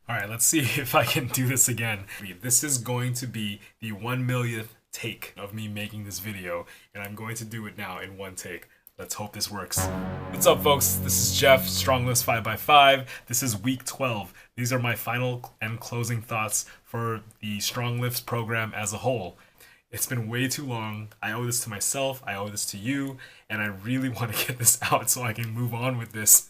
Alright, let's see if I can do this again. This is going to be the 1 millionth take of me making this video, and I'm going to do it now in one take. Let's hope this works. What's up, folks? This is Jeff, StrongLifts 5x5. This is week 12. These are my final and closing thoughts for the StrongLifts program as a whole. It's been way too long. I owe this to myself, I owe this to you, and I really want to get this out so I can move on with this.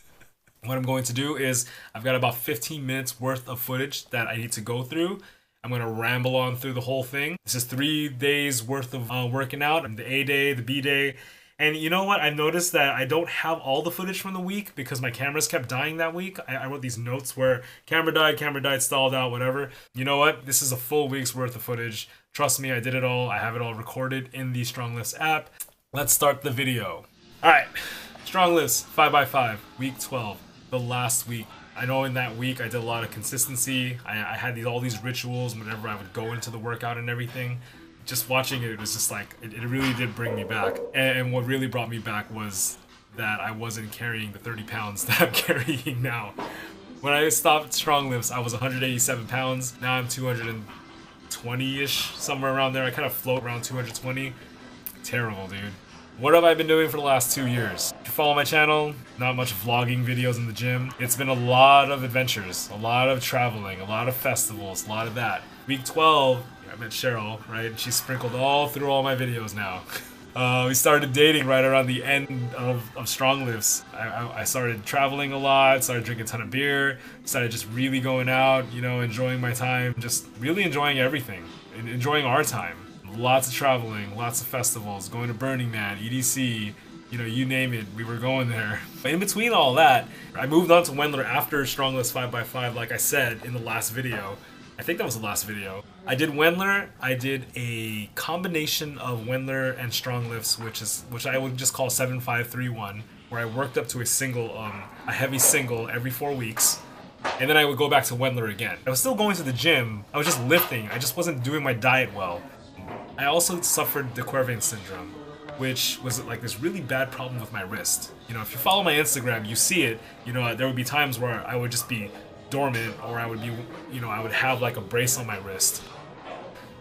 What I'm going to do is, I've got about 15 minutes worth of footage that I need to go through. I'm going to ramble on through the whole thing. This is 3 days worth of working out, the A day, the B day. And you know what? I noticed that I don't have all the footage from the week because my cameras kept dying that week. I wrote these notes where camera died, stalled out, whatever. You know what? This is a full week's worth of footage. Trust me, I did it all. I have it all recorded in the StrongLifts app. Let's start the video. All right, StrongLifts 5x5, week 12. The last week. I know in that week I did a lot of consistency. I had all these rituals whenever I would go into the workout and everything. Just watching it was just like, it really did bring me back. And what really brought me back was that I wasn't carrying the 30 pounds that I'm carrying now. When I stopped StrongLifts, I was 187 pounds. Now I'm 220-ish, somewhere around there. I kind of float around 220. Terrible, dude. What have I been doing for the last 2 years? If you follow my channel, not much vlogging videos in the gym. It's been a lot of adventures, a lot of traveling, a lot of festivals, a lot of that. Week 12, I met Cheryl, right? She sprinkled all through all my videos now. We started dating right around the end of StrongLifts. I started traveling a lot, started drinking a ton of beer, started just really going out, you know, enjoying my time, just really enjoying everything, enjoying our time. Lots of traveling, lots of festivals, going to Burning Man, EDC, you know, you name it, we were going there. But in between all that, I moved on to Wendler after StrongLifts 5x5, like I said in the last video. I think that was the last video. I did Wendler, I did a combination of Wendler and StrongLifts, which I would just call 7-5-3-1, where I worked up to a heavy single every 4 weeks. And then I would go back to Wendler again. I was still going to the gym, I was just lifting, I just wasn't doing my diet well. I also suffered de Quervain syndrome, which was like this really bad problem with my wrist. You know, if you follow my Instagram, you see it. You know, there would be times where I would just be dormant, or I would be, you know, I would have like a brace on my wrist.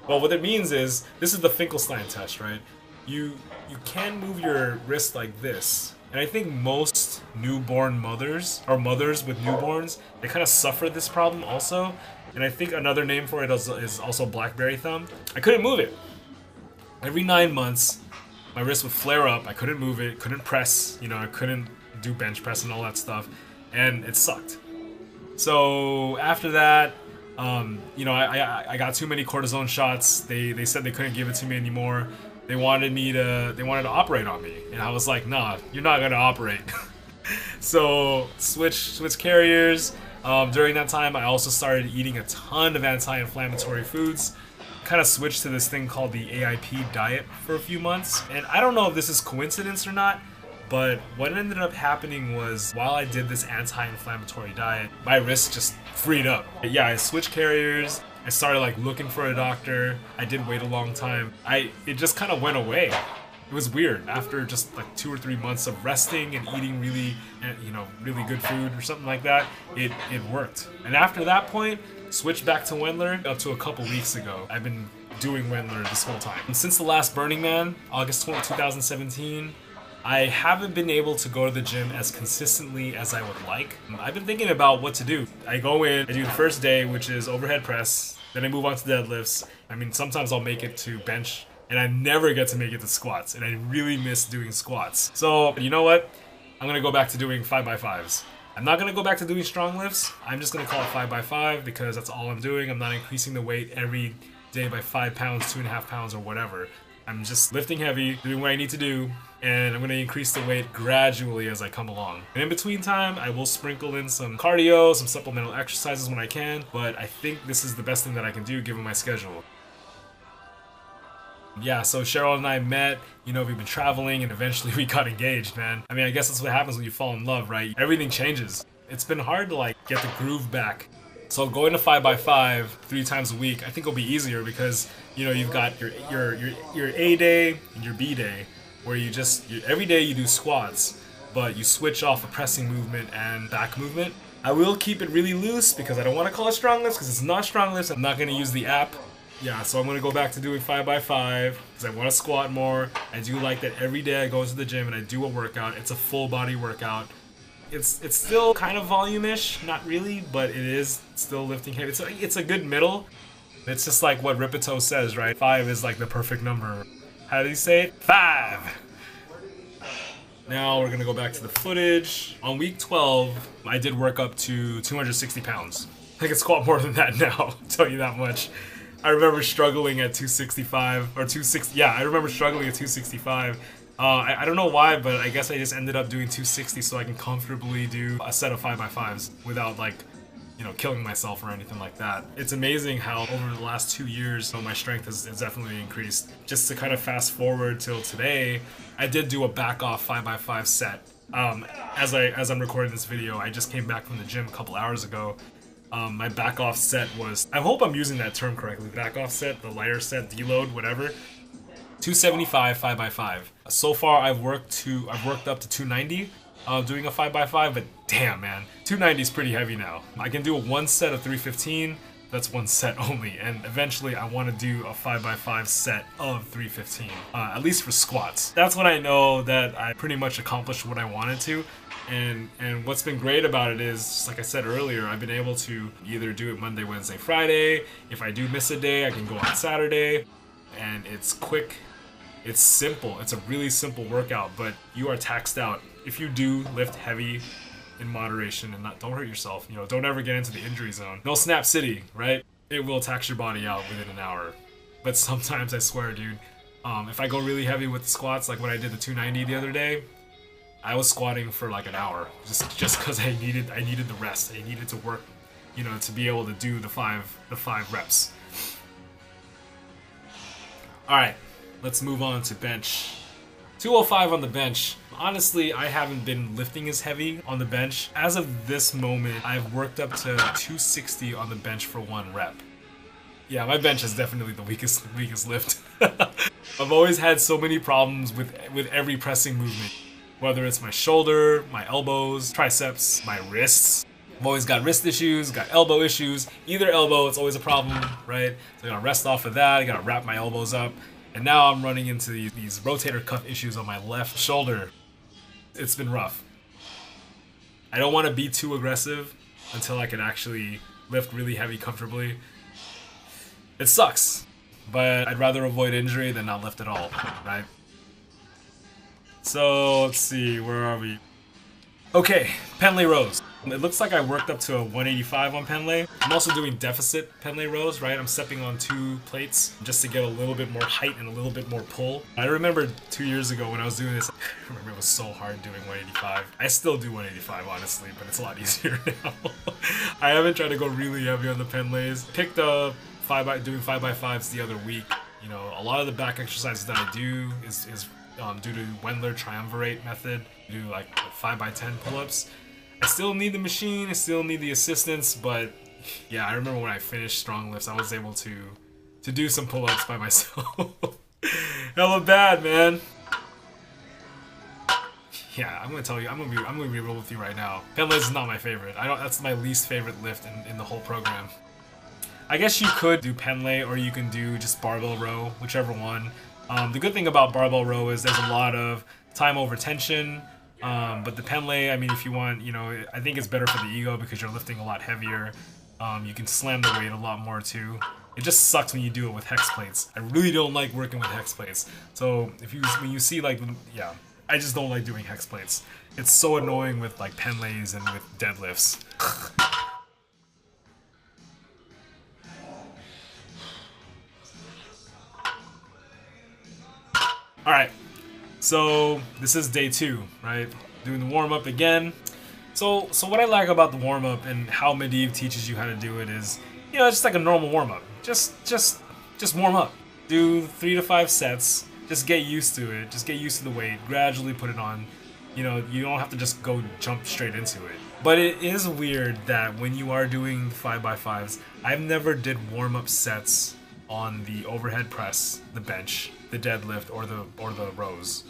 Well, what it means is, this is the Finkelstein Test, right? You can move your wrist like this. And I think most newborn mothers, or mothers with newborns, they kind of suffer this problem also. And I think another name for it is also blackberry thumb. I couldn't move it. Every 9 months, my wrist would flare up. I couldn't move it, couldn't press, you know, I couldn't do bench press and all that stuff. And it sucked. So after that, you know, I got too many cortisone shots. They said they couldn't give it to me anymore. They wanted to operate on me. And I was like, nah, you're not gonna operate. So switch carriers. During that time, I also started eating a ton of anti-inflammatory foods. Kind of switched to this thing called the Aip Diet for a few months. And I don't know if this is coincidence or not, but what ended up happening was, while I did this anti-inflammatory diet, my wrist just freed up. Yeah, I switched carriers. I started like looking for a doctor. I did wait a long time. It just kind of went away. It was weird. After just like 2 or 3 months of resting and eating really good food or something like that, it worked. And after that point, switched back to Wendler up to a couple weeks ago. I've been doing Wendler this whole time. And since the last Burning Man, August 2017, I haven't been able to go to the gym as consistently as I would like. I've been thinking about what to do. I go in, I do the first day, which is overhead press, then I move on to deadlifts. I mean, sometimes I'll make it to bench, and I never get to make it to squats, and I really miss doing squats. So, you know what? I'm gonna go back to doing 5x5s. I'm not gonna go back to doing StrongLifts. I'm just gonna call it 5x5 because that's all I'm doing. I'm not increasing the weight every day by 5 pounds, 2.5 pounds, or whatever. I'm just lifting heavy, doing what I need to do, and I'm gonna increase the weight gradually as I come along. And in between time, I will sprinkle in some cardio, some supplemental exercises when I can, but I think this is the best thing that I can do given my schedule. Yeah, so Cheryl and I met, you know, we've been traveling, and eventually we got engaged, man. I mean, I guess that's what happens when you fall in love, right? Everything changes. It's been hard to like get the groove back. So going to 5x5 3 times a week, I think will be easier because, you know, you've got your A day and your B day, where every day you do squats, but you switch off a pressing movement and back movement. I will keep it really loose because I don't want to call it StrongLifts because it's not StrongLifts. I'm not going to use the app. Yeah, so I'm going to go back to doing 5x5 because I want to squat more. I do like that every day I go into the gym and I do a workout. It's a full body workout. It's still kind of volume-ish, not really, but it is still lifting heavy. It's a good middle. It's just like what Ripito says, right? 5 is like the perfect number. How do you say it? 5! Now we're gonna go back to the footage. On week 12, I did work up to 260 pounds. I can squat more than that now, I'll tell you that much. I remember struggling at 265, or 260, yeah, I remember struggling at 265. I don't know why, but I guess I just ended up doing 260 so I can comfortably do a set of 5x5s without like, you know, killing myself or anything like that. It's amazing how over the last 2 years, my strength has definitely increased. Just to kind of fast forward till today, I did do a back off 5x5 set. As I'm recording this video, I just came back from the gym a couple hours ago. My back off set was, I hope I'm using that term correctly, back off set, the lighter set, deload, whatever. 275 5x5. So far I've worked up to 290 doing a 5x5, but damn man, 290 is pretty heavy now. I can do a one set of 315, that's one set only, and eventually I want to do a 5x5 set of 315, at least for squats. That's when I know that I pretty much accomplished what I wanted to. And what's been great about it is, just like I said earlier, I've been able to either do it Monday, Wednesday, Friday. If I do miss a day, I can go on Saturday. And it's quick, it's simple, it's a really simple workout, but you are taxed out. If you do lift heavy in moderation and don't hurt yourself, you know, don't ever get into the injury zone. No Snap City, right? It will tax your body out within an hour. But sometimes, I swear, dude, if I go really heavy with the squats, like when I did the 290 the other day, I was squatting for like an hour, just because I needed the rest. I needed to work, you know, to be able to do the five reps. Alright, let's move on to bench. 205 on the bench. Honestly, I haven't been lifting as heavy on the bench. As of this moment, I've worked up to 260 on the bench for one rep. Yeah, my bench is definitely the weakest lift. I've always had so many problems with every pressing movement. Whether it's my shoulder, my elbows, triceps, my wrists. I've always got wrist issues, got elbow issues. Either elbow, it's always a problem, right? So I gotta rest off of that, I gotta wrap my elbows up. And now I'm running into these rotator cuff issues on my left shoulder. It's been rough. I don't want to be too aggressive until I can actually lift really heavy comfortably. It sucks, but I'd rather avoid injury than not lift at all, right? So let's see, where are we? Okay, Penlay rows. It looks like I worked up to a 185 on Penlay. I'm also doing deficit Penlay rows, right? I'm stepping on 2 plates just to get a little bit more height and a little bit more pull. I remember 2 years ago when I was doing this, I remember it was so hard doing 185. I still do 185 honestly, but it's a lot easier now. I haven't tried to go really heavy on the Penlays. Picked up doing 5x5s the other week. You know, a lot of the back exercises that I do is due to Wendler triumvirate method. I do like 5x10 pull-ups. I still need the machine, I still need the assistance, but yeah, I remember when I finished StrongLifts, I was able to do some pull-ups by myself. Hella bad, man. Yeah, I'm gonna tell you, I'm gonna be real with you right now. Penlays is not my favorite. That's my least favorite lift in the whole program. I guess you could do Penlay or you can do just barbell row, whichever one. The good thing about barbell row is there's a lot of time over tension. But the Penlay, I mean, if you want, you know, I think it's better for the ego because you're lifting a lot heavier. You can slam the weight a lot more too. It just sucks when you do it with hex plates. I really don't like working with hex plates. So when you see like, yeah, I just don't like doing hex plates. It's so annoying with like Penlays and with deadlifts. Alright, so this is day 2, right? Doing the warm-up again. So what I like about the warm-up and how Medivh teaches you how to do it is, you know, it's just like a normal warm-up. Just warm up. Do 3 to 5 sets. Just get used to it. Just get used to the weight. Gradually put it on. You know, you don't have to just go jump straight into it. But it is weird that when you are doing 5x5s, I've never did warm-up sets on the overhead press, the bench, the deadlift, or the rows.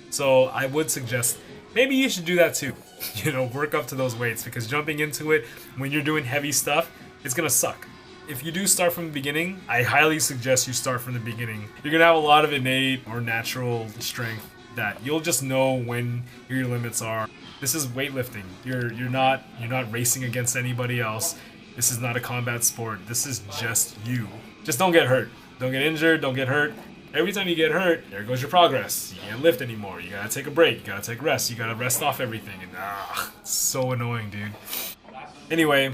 So I would suggest maybe you should do that too. You know, work up to those weights, because jumping into it when you're doing heavy stuff, it's gonna suck. If you do start from the beginning, I highly suggest you start from the beginning. You're gonna have a lot of innate or natural strength that you'll just know when your limits are. This is weightlifting. You're not racing against anybody else. This is not a combat sport. This is just you. Just don't get hurt. Don't get injured. Don't get hurt. Every time you get hurt, there goes your progress. You can't lift anymore. You gotta take a break. You gotta take rest. You gotta rest off everything. And it's so annoying, dude. Anyway,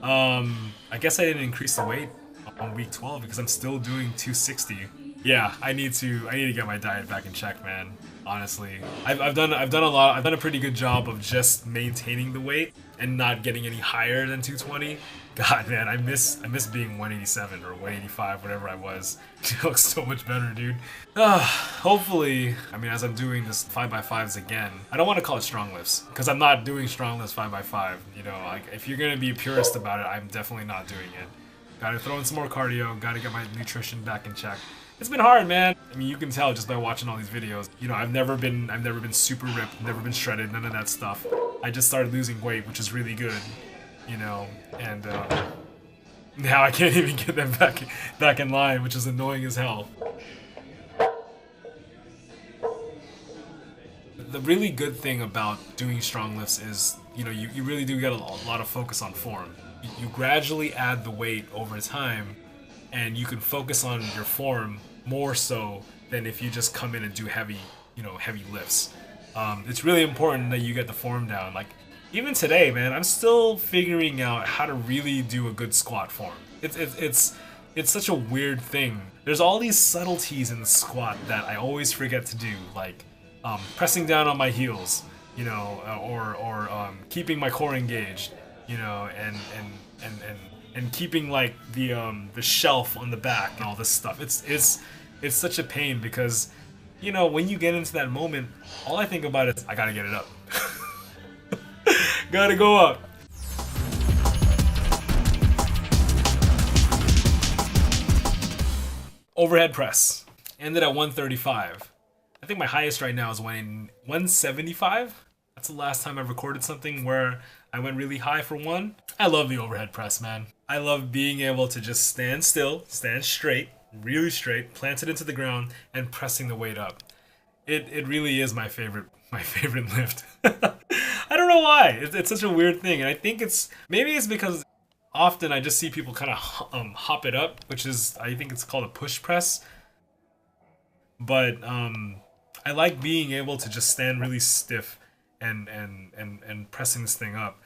I guess I didn't increase the weight on week 12 because I'm still doing 260. Yeah, I need to get my diet back in check, man. Honestly, I've done a pretty good job of just maintaining the weight and not getting any higher than 220. God, man, I miss being 187 or 185, whatever I was. It looks so much better, dude. Hopefully, I mean, as I'm doing this 5x5s again, I don't want to call it StrongLifts because I'm not doing StrongLifts 5x5. You know, like if you're gonna be a purist about it, I'm definitely not doing it. Gotta throw in some more cardio. Gotta get my nutrition back in check. It's been hard, man. I mean, you can tell just by watching all these videos. You know, I've never been super ripped, never been shredded, none of that stuff. I just started losing weight, which is really good. You know, and now I can't even get them back in line, which is annoying as hell. The really good thing about doing StrongLifts is, you know, you really do get a lot of focus on form. You gradually add the weight over time, and you can focus on your form more so than if you just come in and do heavy lifts. It's really important that you get the form down. Like, even today, man, I'm still figuring out how to really do a good squat form. It's such a weird thing. There's all these subtleties in the squat that I always forget to do, like pressing down on my heels, you know, or keeping my core engaged, you know, and keeping like the shelf on the back and all this stuff. It's such a pain because, you know, when you get into that moment, all I think about is I gotta get it up. Gotta go up. Overhead press. Ended at 135. I think my highest right now is 175. That's the last time I recorded something where I went really high for one. I love the overhead press, man. I love being able to just stand still, stand straight, really straight, planted into the ground, and pressing the weight up. It really is my favorite lift. I don't know why. It's such a weird thing, and I think maybe it's because often I just see people kind of hop it up, which is, I think it's called a push press. But I like being able to just stand really stiff and pressing this thing up.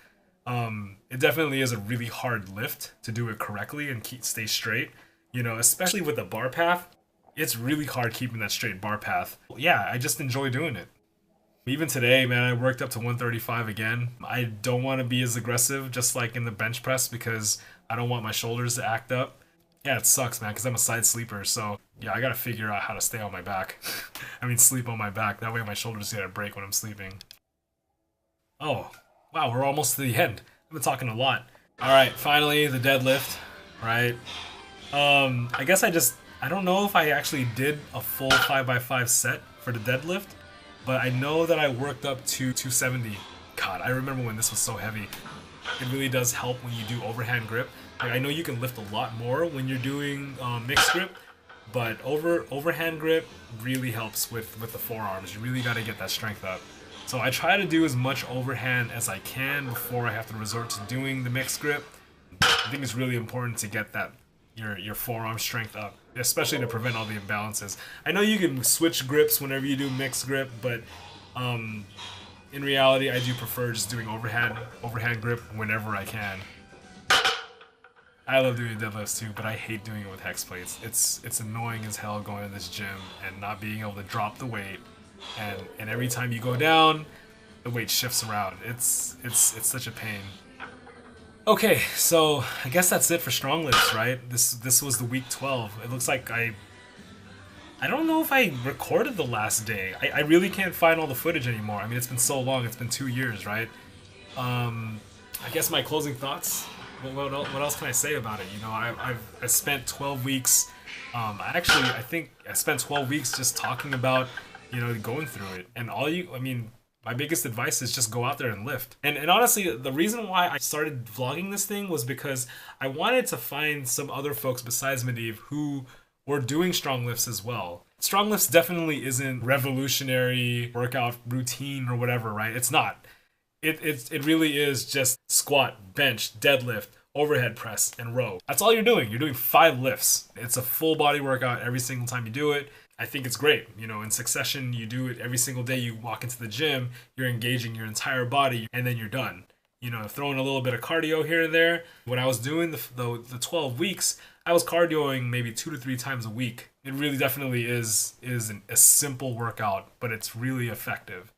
It definitely is a really hard lift to do it correctly and stay straight. You know, especially with the bar path, it's really hard keeping that straight bar path. Yeah, I just enjoy doing it. Even today, man, I worked up to 135 again. I don't want to be as aggressive, just like in the bench press, because I don't want my shoulders to act up. Yeah, it sucks, man, because I'm a side sleeper, so yeah, I gotta figure out how to stay on my back. I mean, sleep on my back. That way my shoulders get a break when I'm sleeping. Oh, wow, we're almost to the end. I've been talking a lot. All right, finally, the deadlift, right? I guess I don't know if I actually did a full 5x5 set for the deadlift, but I know that I worked up to 270. God, I remember when this was so heavy. It really does help when you do overhand grip. Like, I know you can lift a lot more when you're doing mixed grip, but overhand grip really helps with the forearms. You really got to get that strength up. So I try to do as much overhand as I can before I have to resort to doing the mixed grip. I think it's really important to get that your forearm strength up, especially to prevent all the imbalances. I know you can switch grips whenever you do mixed grip, but in reality, I do prefer just doing overhand grip whenever I can. I love doing deadlifts too, but I hate doing it with hex plates. It's annoying as hell going to this gym and not being able to drop the weight, and every time you go down, the weight shifts around. It's such a pain. Okay, so I guess that's it for StrongLifts, right? This was the week 12. It looks like I don't know if I recorded the last day. I really can't find all the footage anymore. I mean, it's been so long. It's been 2 years, right? I guess my closing thoughts. What else can I say about it? You know, I spent 12 weeks. I think I spent 12 weeks just talking about, you know, going through it. And My biggest advice is just go out there and lift. And honestly, the reason why I started vlogging this thing was because I wanted to find some other folks besides Medivh who were doing strong lifts as well. Strong lifts definitely isn't revolutionary workout routine or whatever, right? It's not. It really is just squat, bench, deadlift, overhead press, and row. That's all you're doing. You're doing 5 lifts. It's a full body workout every single time you do it. I think it's great. You know, in succession, you do it every single day. You walk into the gym, you're engaging your entire body, and then you're done. You know, throwing a little bit of cardio here and there. When I was doing the 12 weeks, I was cardioing maybe 2 to 3 times a week. It really definitely is a simple workout, but it's really effective.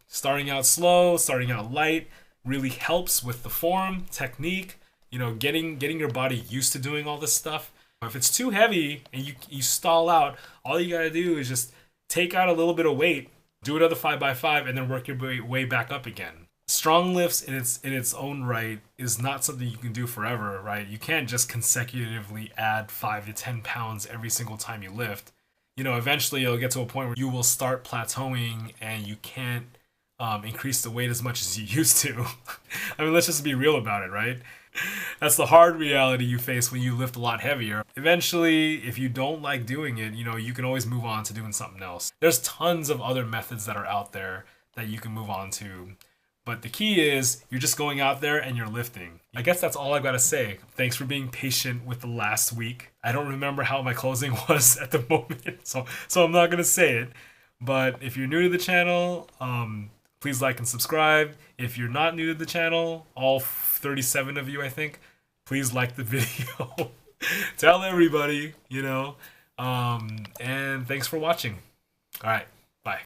Starting out slow, starting out light really helps with the form, technique, you know, getting your body used to doing all this stuff. If it's too heavy and you stall out, all you gotta do is just take out a little bit of weight, do another 5x5, and then work your way back up again. Strong lifts in its own right is not something you can do forever, right? You can't just consecutively add 5 to 10 pounds every single time you lift. You know, eventually you'll get to a point where you will start plateauing and you can't increase the weight as much as you used to. I mean, let's just be real about it, right? That's the hard reality you face when you lift a lot heavier. Eventually, if you don't like doing it, you know, you can always move on to doing something else. There's tons of other methods that are out there that you can move on to. But the key is you're just going out there and you're lifting. I guess that's all I gotta say. Thanks for being patient with the last week. I don't remember how my closing was at the moment, so I'm not gonna say it. But if you're new to the channel, please like and subscribe. If you're not new to the channel, all 37 of you, I think, please like the video. Tell everybody, you know. And thanks for watching. All right.